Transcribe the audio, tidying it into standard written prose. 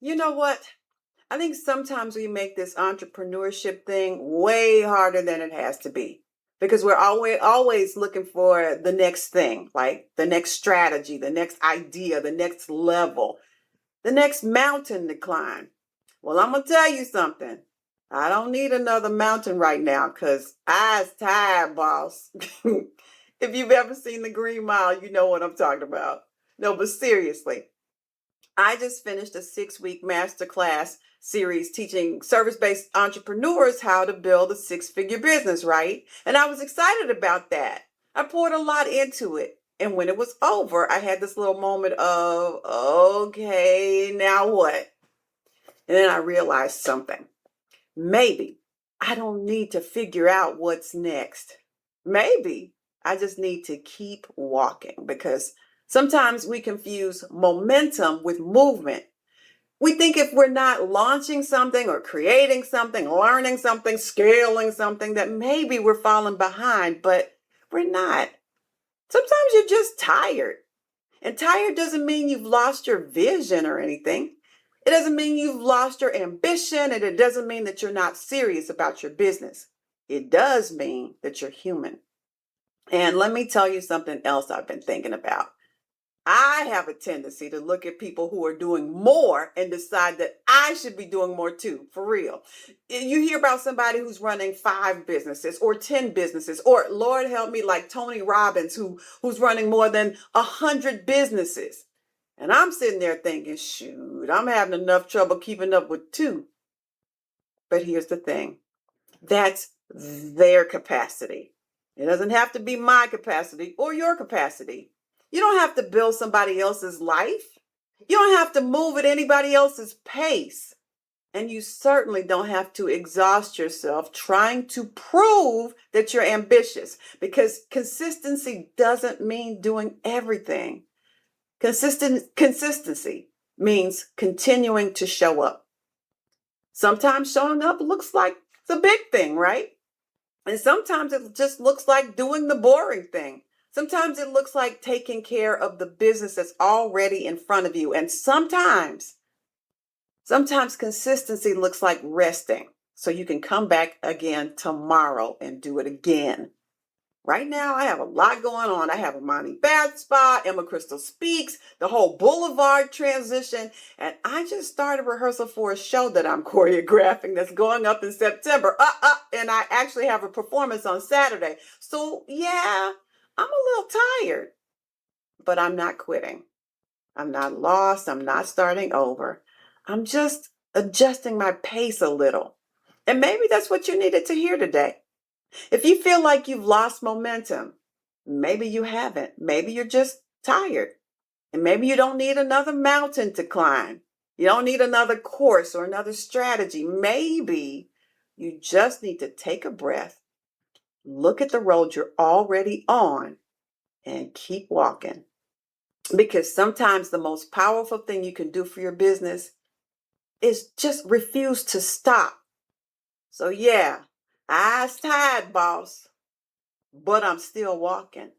You know what? I think sometimes we make this entrepreneurship thing way harder than it has to be because we're always looking for the next thing, like the next strategy, the next idea, the next level, the next mountain to climb. Well, I'm gonna tell you something. I don't need another mountain right now because I's tired, boss. If you've ever seen the Green Mile, you know what I'm talking about. No, but seriously, I just finished a 6-week masterclass series teaching service based entrepreneurs how to build a 6-figure business, right? And I was excited about that. I poured a lot into it. And when it was over, I had this little moment of, okay, now what? And then I realized something. Maybe I don't need to figure out what's next. Maybe I just need to keep walking because sometimes we confuse momentum with movement. We think if we're not launching something or creating something, learning something, scaling something, that maybe we're falling behind, but we're not. Sometimes you're just tired. And tired doesn't mean you've lost your vision or anything. It doesn't mean you've lost your ambition, and it doesn't mean that you're not serious about your business. It does mean that you're human. And let me tell you something else I've been thinking about. I have a tendency to look at people who are doing more and decide that I should be doing more too, for real. You hear about somebody who's running 5 businesses or 10 businesses, or Lord help me, like Tony Robbins, who's running more than 100 businesses. And I'm sitting there thinking, shoot, I'm having enough trouble keeping up with 2. But here's the thing. That's their capacity. It doesn't have to be my capacity or your capacity. You don't have to build somebody else's life. You don't have to move at anybody else's pace. And you certainly don't have to exhaust yourself trying to prove that you're ambitious, because consistency doesn't mean doing everything. Consistency means continuing to show up. Sometimes showing up looks like the big thing, right? And sometimes it just looks like doing the boring thing. Sometimes it looks like taking care of the business that's already in front of you. And sometimes consistency looks like resting so you can come back again tomorrow and do it again. Right now, I have a lot going on. I have a Monty Bath Spa, Emma Crystal Speaks, the whole Boulevard transition, and I just started rehearsal for a show that I'm choreographing that's going up in September. And I actually have a performance on Saturday. So yeah, I'm a little tired, but I'm not quitting. I'm not lost. I'm not starting over. I'm just adjusting my pace a little. And maybe that's what you needed to hear today. If you feel like you've lost momentum, maybe you haven't. Maybe you're just tired. And maybe you don't need another mountain to climb. You don't need another course or another strategy. Maybe you just need to take a breath, look at the road you're already on, and keep walking. Because sometimes the most powerful thing you can do for your business is just refuse to stop. So yeah, I's tired, boss, but I'm still walking.